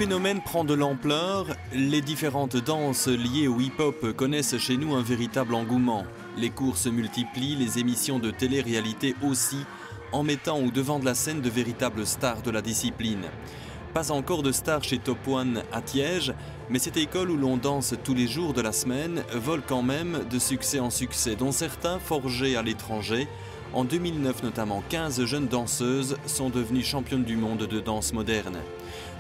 phénomène prend de l'ampleur, les différentes danses liées au hip-hop connaissent chez nous un véritable engouement. Les cours se multiplient, les émissions de télé-réalité aussi, en mettant au devant de la scène de véritables stars de la discipline. Pas encore de stars chez Top One à Tiège, mais cette école où l'on danse tous les jours de la semaine vole quand même de succès en succès, dont certains forgés à l'étranger. En 2009 notamment, 15 jeunes danseuses sont devenues championnes du monde de danse moderne.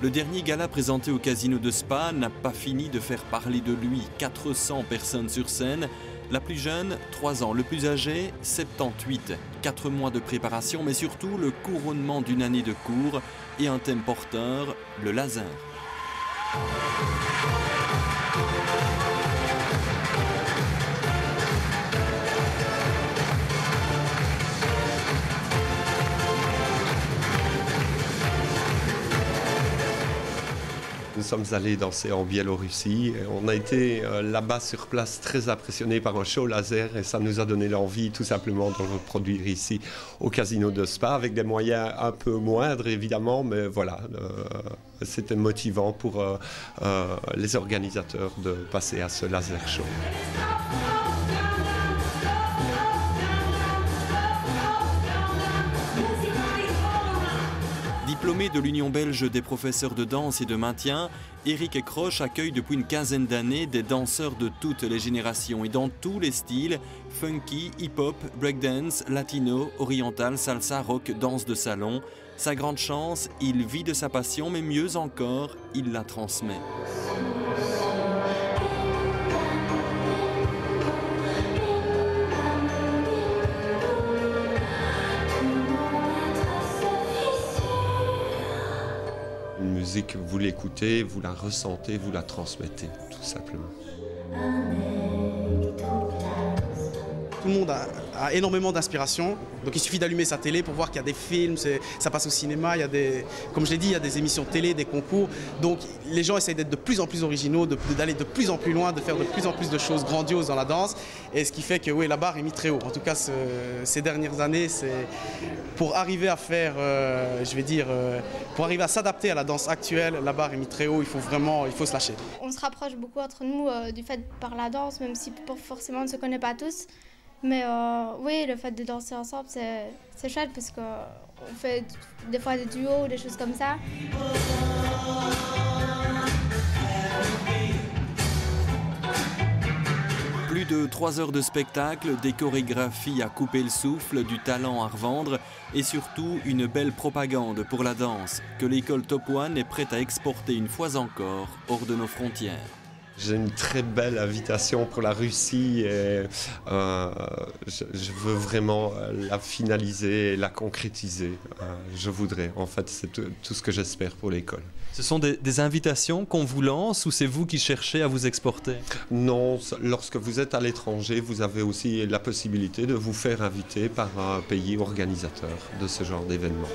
Le dernier gala présenté au Casino de Spa n'a pas fini de faire parler de lui. 400 personnes sur scène, la plus jeune, 3 ans, le plus âgé, 78. 4 mois de préparation, mais surtout le couronnement d'une année de cours et un thème porteur, le laser. Nous sommes allés danser en Biélorussie. On a été là-bas sur place très impressionnés par un show laser et ça nous a donné l'envie tout simplement de le reproduire ici au Casino de Spa avec des moyens un peu moindres évidemment, mais voilà, c'était motivant pour les organisateurs de passer à ce laser show. Diplômé de l'Union belge des professeurs de danse et de maintien, Eric Croche accueille depuis une quinzaine d'années des danseurs de toutes les générations et dans tous les styles, funky, hip-hop, breakdance, latino, oriental, salsa, rock, danse de salon. Sa grande chance, il vit de sa passion, mais mieux encore, il la transmet. Une musique, vous l'écoutez, vous la ressentez, vous la transmettez, tout simplement. Tout le monde a énormément d'inspiration, donc il suffit d'allumer sa télé pour voir qu'il y a des films, ça passe au cinéma, il y a comme je l'ai dit, il y a des émissions télé, des concours, donc les gens essayent d'être de plus en plus originaux, d'aller de plus en plus loin, de faire de plus en plus de choses grandioses dans la danse, et ce qui fait que oui, la barre est mise très haut. En tout cas, ces dernières années, pour arriver à faire, pour arriver à s'adapter à la danse actuelle, la barre est mise très haut, il faut se lâcher. On se rapproche beaucoup entre nous du fait par la danse, même si forcément on ne se connaît pas tous. Mais oui, le fait de danser ensemble, c'est chouette parce qu'on fait des fois des duos, des choses comme ça. Plus de 3 heures de spectacle, des chorégraphies à couper le souffle, du talent à revendre et surtout une belle propagande pour la danse que l'école Top One est prête à exporter une fois encore hors de nos frontières. J'ai une très belle invitation pour la Russie et je veux vraiment la finaliser et la concrétiser. Je voudrais, en fait, c'est tout ce que j'espère pour l'école. Ce sont des invitations qu'on vous lance ou c'est vous qui cherchez à vous exporter? Non, lorsque vous êtes à l'étranger, vous avez aussi la possibilité de vous faire inviter par un pays organisateur de ce genre d'événement.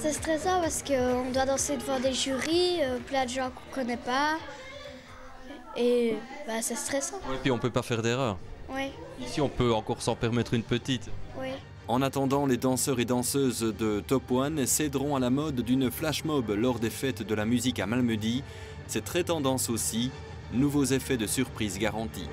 C'est stressant parce qu'on doit danser devant des jurys, plein de gens qu'on ne connaît pas. Et bah, c'est stressant. Et puis on ne peut pas faire d'erreur. Oui. Ici on peut encore s'en permettre une petite. Oui. En attendant, les danseurs et danseuses de Top One céderont à la mode d'une flash mob lors des fêtes de la musique à Malmedy. C'est très tendance aussi, nouveaux effets de surprise garantis.